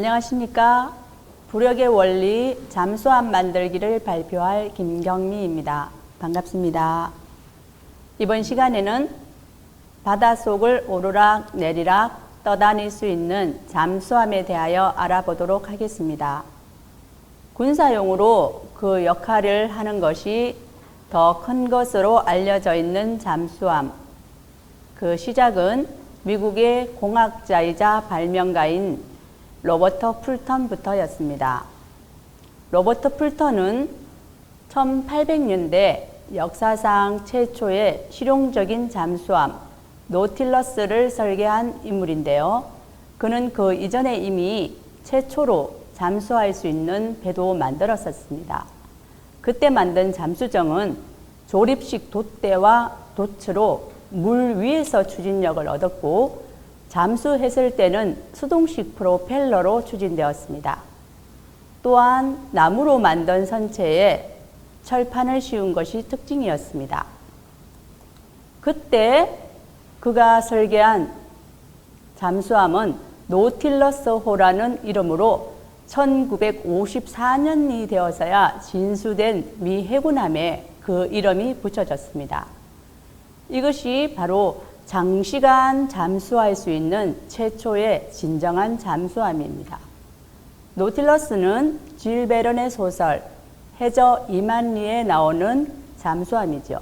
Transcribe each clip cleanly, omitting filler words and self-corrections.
안녕하십니까. 부력의 원리 잠수함 만들기를 발표할 김경미입니다. 반갑습니다. 이번 시간에는 바닷속을 오르락 내리락 떠다닐 수 있는 잠수함에 대하여 알아보도록 하겠습니다. 군사용으로 그 역할을 하는 것이 더 큰 것으로 알려져 있는 잠수함. 그 시작은 미국의 공학자이자 발명가인 로버트 풀턴부터였습니다. 로버트 풀턴은 1800년대 역사상 최초의 실용적인 잠수함 노틸러스를 설계한 인물인데요. 그는 그 이전에 이미 최초로 잠수할 수 있는 배도 만들었었습니다. 그때 만든 잠수정은 조립식 돛대와 돛으로 물 위에서 추진력을 얻었고 잠수했을 때는 수동식 프로펠러로 추진되었습니다. 또한 나무로 만든 선체에 철판을 씌운 것이 특징이었습니다. 그때 그가 설계한 잠수함은 노틸러스호라는 이름으로 1954년이 되어서야 진수된 미 해군함에 그 이름이 붙여졌습니다. 이것이 바로 장시간 잠수할 수 있는 최초의 진정한 잠수함입니다. 노틸러스는 줄 베른의 소설 해저 2만 리에 나오는 잠수함이죠.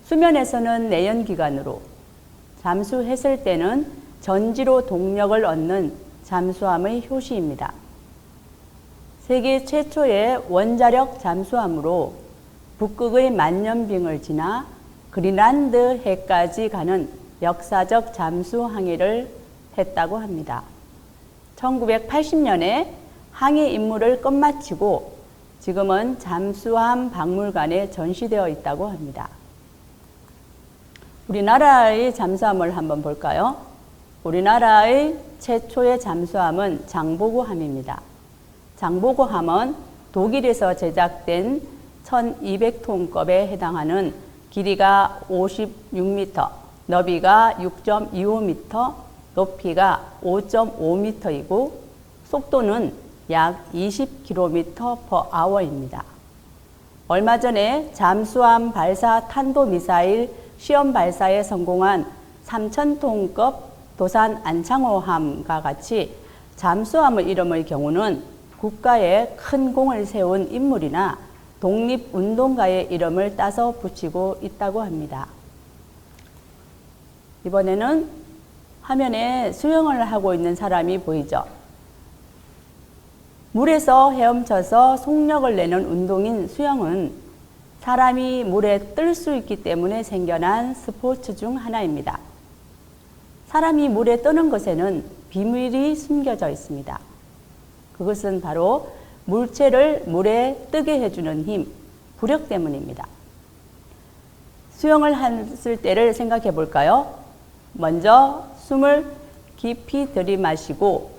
수면에서는 내연기관으로, 잠수했을 때는 전지로 동력을 얻는 잠수함의 효시입니다. 세계 최초의 원자력 잠수함으로 북극의 만년빙을 지나 그린란드 해까지 가는 역사적 잠수 항해를 했다고 합니다. 1980년에 항해 임무를 끝마치고 지금은 잠수함 박물관에 전시되어 있다고 합니다. 우리나라의 잠수함을 한번 볼까요? 우리나라의 최초의 잠수함은 장보고함입니다. 장보고함은 독일에서 제작된 1200톤급에 해당하는 길이가 56m, 너비가 6.25m, 높이가 5.5m이고 속도는 약 20km/h입니다. 얼마 전에 잠수함 발사 탄도미사일 시험 발사에 성공한 3000톤급 도산 안창호함과 같이 잠수함의 이름의 경우는 국가에 큰 공을 세운 인물이나 독립운동가의 이름을 따서 붙이고 있다고 합니다. 이번에는 화면에 수영을 하고 있는 사람이 보이죠? 물에서 헤엄쳐서 속력을 내는 운동인 수영은 사람이 물에 뜰 수 있기 때문에 생겨난 스포츠 중 하나입니다. 사람이 물에 뜨는 것에는 비밀이 숨겨져 있습니다. 그것은 바로 물체를 물에 뜨게 해주는 힘, 부력 때문입니다. 수영을 했을 때를 생각해 볼까요? 먼저 숨을 깊이 들이마시고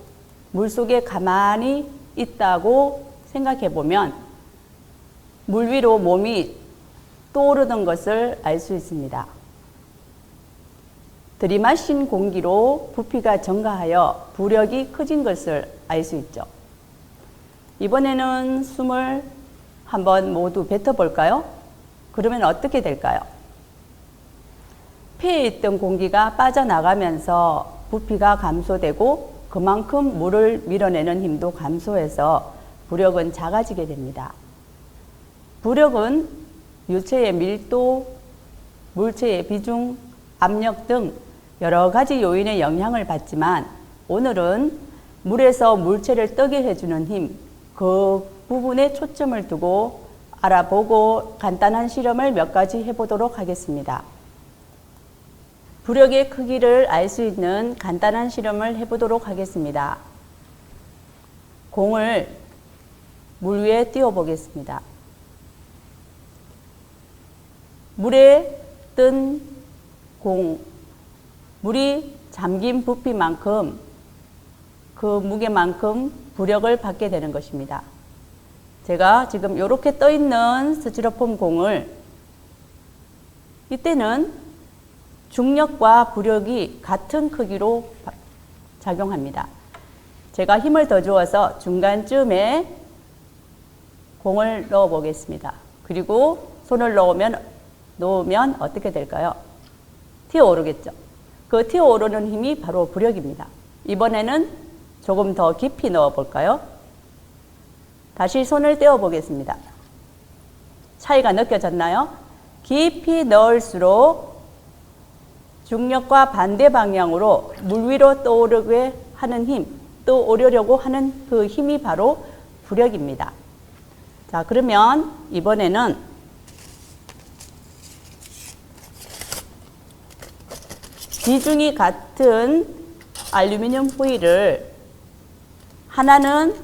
물속에 가만히 있다고 생각해 보면 물 위로 몸이 떠오르는 것을 알 수 있습니다. 들이마신 공기로 부피가 증가하여 부력이 커진 것을 알 수 있죠. 이번에는 숨을 한번 모두 뱉어볼까요? 그러면 어떻게 될까요? 폐에 있던 공기가 빠져나가면서 부피가 감소되고 그만큼 물을 밀어내는 힘도 감소해서 부력은 작아지게 됩니다. 부력은 유체의 밀도, 물체의 비중, 압력 등 여러 가지 요인의 영향을 받지만 오늘은 물에서 물체를 뜨게 해주는 힘, 그 부분에 초점을 두고 알아보고 간단한 실험을 몇 가지 해보도록 하겠습니다. 부력의 크기를 알 수 있는 간단한 실험을 해보도록 하겠습니다. 공을 물 위에 띄워 보겠습니다. 물에 뜬 공, 물이 잠긴 부피만큼 그 무게만큼 부력을 받게 되는 것입니다. 제가 지금 이렇게 떠 있는 스티로폼 공을 이때는 중력과 부력이 같은 크기로 작용합니다. 제가 힘을 더 주어서 중간쯤에 공을 넣어 보겠습니다. 그리고 손을 놓으면 어떻게 될까요? 튀어오르겠죠. 그 튀어오르는 힘이 바로 부력입니다. 이번에는 조금 더 깊이 넣어 볼까요? 다시 손을 떼어 보겠습니다. 차이가 느껴졌나요? 깊이 넣을수록 중력과 반대 방향으로 물 위로 떠오르게 하는 힘, 떠오르려고 하는 그 힘이 바로 부력입니다. 자, 그러면 이번에는 비중이 같은 알루미늄 호일을 하나는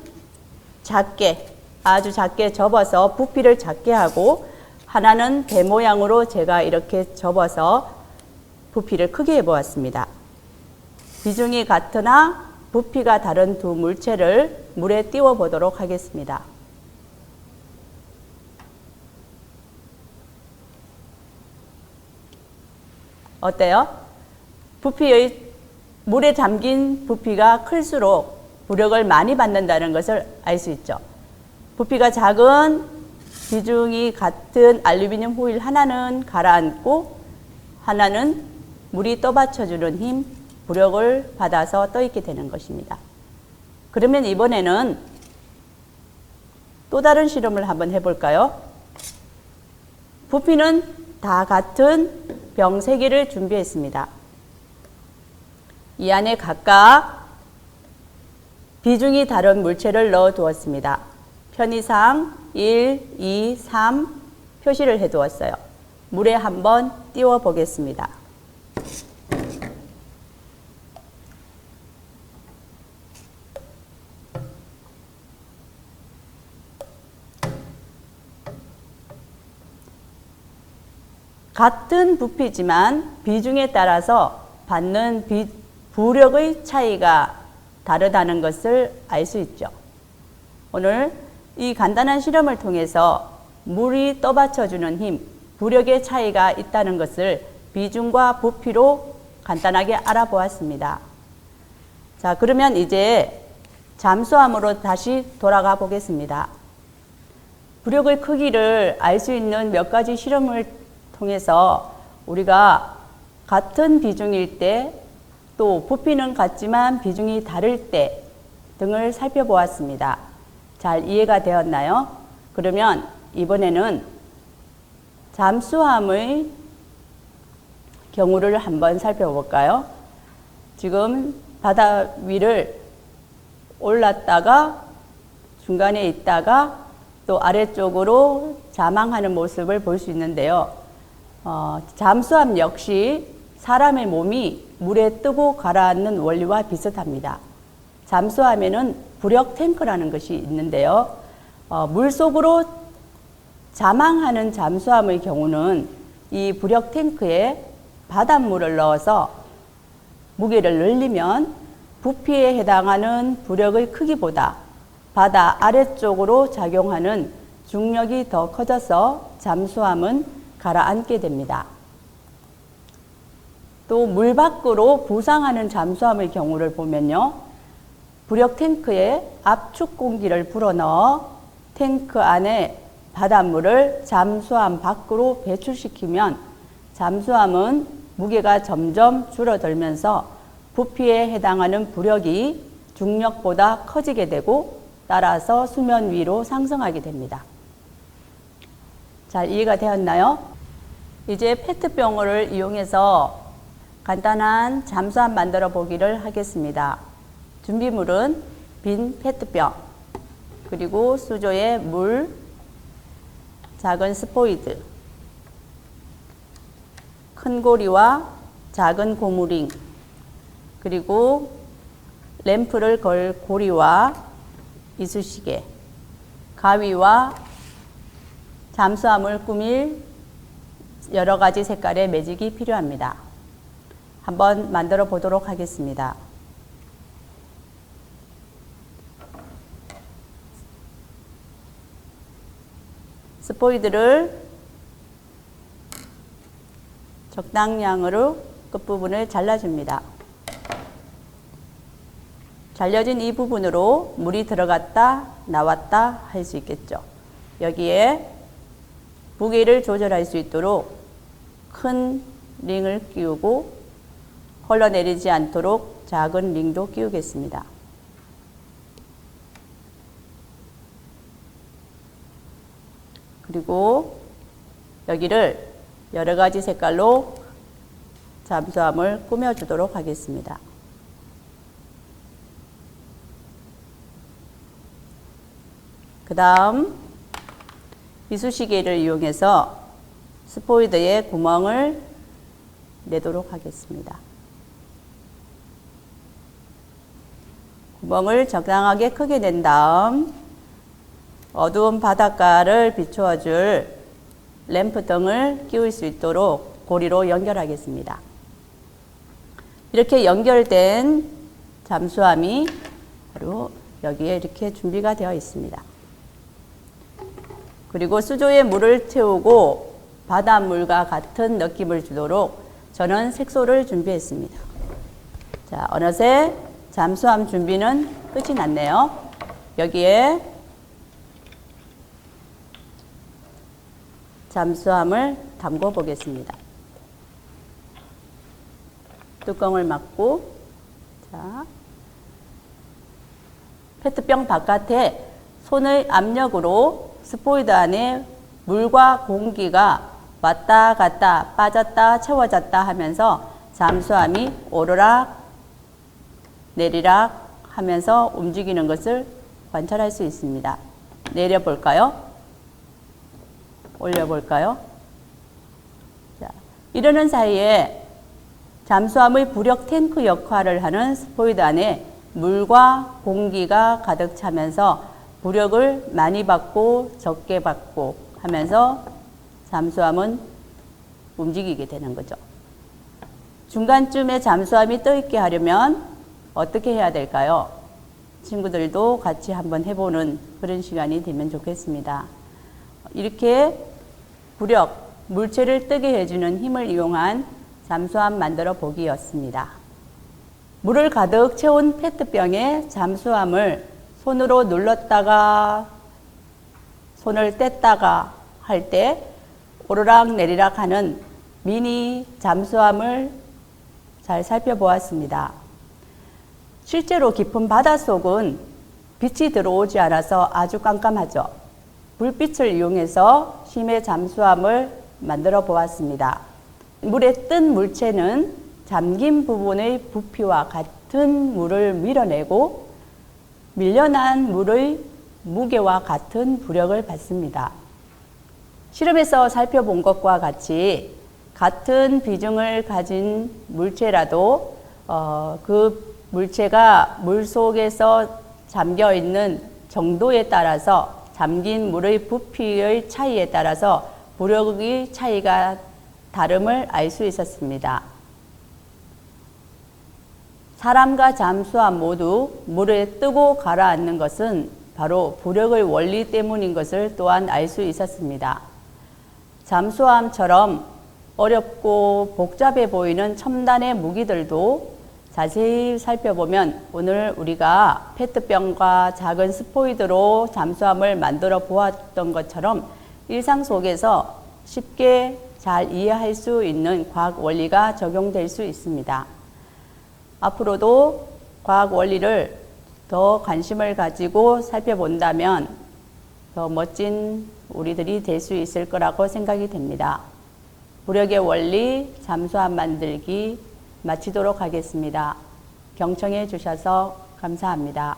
작게, 아주 작게 접어서 부피를 작게 하고, 하나는 배 모양으로 제가 이렇게 접어서 부피를 크게 해보았습니다. 비중이 같으나 부피가 다른 두 물체를 물에 띄워 보도록 하겠습니다. 어때요? 물에 잠긴 부피가 클수록 부력을 많이 받는다는 것을 알 수 있죠. 부피가 작은 비중이 같은 알루미늄 호일 하나는 가라앉고 하나는 물이 떠받쳐주는 힘, 부력을 받아서 떠있게 되는 것입니다. 그러면 이번에는 또 다른 실험을 한번 해볼까요? 부피는 다 같은 병 3개를 준비했습니다. 이 안에 각각 비중이 다른 물체를 넣어 두었습니다. 편의상 1, 2, 3 표시를 해 두었어요. 물에 한번 띄워 보겠습니다. 같은 부피지만 비중에 따라서 받는 부력의 차이가 다르다는 것을 알 수 있죠. 오늘 이 간단한 실험을 통해서 물이 떠받쳐주는 힘, 부력의 차이가 있다는 것을 비중과 부피로 간단하게 알아보았습니다. 자, 그러면 이제 잠수함으로 다시 돌아가 보겠습니다. 부력의 크기를 알 수 있는 몇 가지 실험을 통해서 우리가 같은 비중일 때, 또 부피는 같지만 비중이 다를 때 등을 살펴보았습니다. 잘 이해가 되었나요? 그러면 이번에는 잠수함의 경우를 한번 살펴볼까요? 지금 바다 위를 올랐다가 중간에 있다가 또 아래쪽으로 자망하는 모습을 볼 수 있는데요. 잠수함 역시 사람의 몸이 물에 뜨고 가라앉는 원리와 비슷합니다. 잠수함에는 부력 탱크라는 것이 있는데요. 물속으로 자망하는 잠수함의 경우는 이 부력 탱크에 바닷물을 넣어서 무게를 늘리면 부피에 해당하는 부력의 크기보다 바다 아래쪽으로 작용하는 중력이 더 커져서 잠수함은 가라앉게 됩니다. 또 물 밖으로 부상하는 잠수함의 경우를 보면요. 부력 탱크에 압축 공기를 불어넣어 탱크 안에 바닷물을 잠수함 밖으로 배출시키면 잠수함은 무게가 점점 줄어들면서 부피에 해당하는 부력이 중력보다 커지게 되고 따라서 수면 위로 상승하게 됩니다. 잘 이해가 되었나요? 이제 페트병을 이용해서 간단한 잠수함 만들어 보기를 하겠습니다. 준비물은 빈 페트병, 그리고 수조에 물, 작은 스포이드, 큰 고리와 작은 고무링, 그리고 램프를 걸 고리와 이쑤시개, 가위와 잠수함을 꾸밀 여러 가지 색깔의 매직이 필요합니다. 한번 만들어 보도록 하겠습니다. 스포이드를 적당량으로 끝부분을 잘라줍니다. 잘려진 이 부분으로 물이 들어갔다 나왔다 할 수 있겠죠. 여기에 무게를 조절할 수 있도록 큰 링을 끼우고 흘러내리지 않도록 작은 링도 끼우겠습니다. 그리고 여기를 여러 가지 색깔로 잠수함을 꾸며주도록 하겠습니다. 그 다음 이쑤시개를 이용해서 스포이드에 구멍을 내도록 하겠습니다. 구멍을 적당하게 크게 낸 다음 어두운 바닷가를 비추어 줄 램프등을 끼울 수 있도록 고리로 연결하겠습니다. 이렇게 연결된 잠수함이 바로 여기에 이렇게 준비가 되어 있습니다. 그리고 수조에 물을 태우고 바닷물과 같은 느낌을 주도록 저는 색소를 준비했습니다. 자, 어느새 잠수함 준비는 끝이 났네요. 여기에 잠수함을 담궈 보겠습니다. 뚜껑을 막고, 자, 페트병 바깥에 손의 압력으로 스포이드 안에 물과 공기가 왔다 갔다 빠졌다 채워졌다 하면서 잠수함이 오르락 내리락 하면서 움직이는 것을 관찰할 수 있습니다. 내려볼까요? 올려볼까요? 자, 이러는 사이에 잠수함의 부력 탱크 역할을 하는 스포이드 안에 물과 공기가 가득 차면서 부력을 많이 받고 적게 받고 하면서 잠수함은 움직이게 되는 거죠. 중간쯤에 잠수함이 떠 있게 하려면 어떻게 해야 될까요? 친구들도 같이 한번 해보는 그런 시간이 되면 좋겠습니다. 이렇게 부력, 물체를 뜨게 해주는 힘을 이용한 잠수함 만들어 보기였습니다. 물을 가득 채운 페트병에 잠수함을 손으로 눌렀다가 손을 뗐다가 할 때 오르락 내리락 하는 미니 잠수함을 잘 살펴보았습니다. 실제로 깊은 바닷속은 빛이 들어오지 않아서 아주 깜깜하죠. 불빛을 이용해서 심해 잠수함을 만들어 보았습니다. 물에 뜬 물체는 잠긴 부분의 부피와 같은 물을 밀어내고 밀려난 물의 무게와 같은 부력을 받습니다. 실험에서 살펴본 것과 같이 같은 비중을 가진 물체라도 그 물체가 물속에서 잠겨 있는 정도에 따라서 잠긴 물의 부피의 차이에 따라서 부력의 차이가 다름을 알 수 있었습니다. 사람과 잠수함 모두 물에 뜨고 가라앉는 것은 바로 부력의 원리 때문인 것을 또한 알 수 있었습니다. 잠수함처럼 어렵고 복잡해 보이는 첨단의 무기들도 자세히 살펴보면 오늘 우리가 페트병과 작은 스포이드로 잠수함을 만들어 보았던 것처럼 일상 속에서 쉽게 잘 이해할 수 있는 과학 원리가 적용될 수 있습니다. 앞으로도 과학 원리를 더 관심을 가지고 살펴본다면 더 멋진 우리들이 될 수 있을 거라고 생각이 됩니다. 부력의 원리 잠수함 만들기 마치도록 하겠습니다. 경청해 주셔서 감사합니다.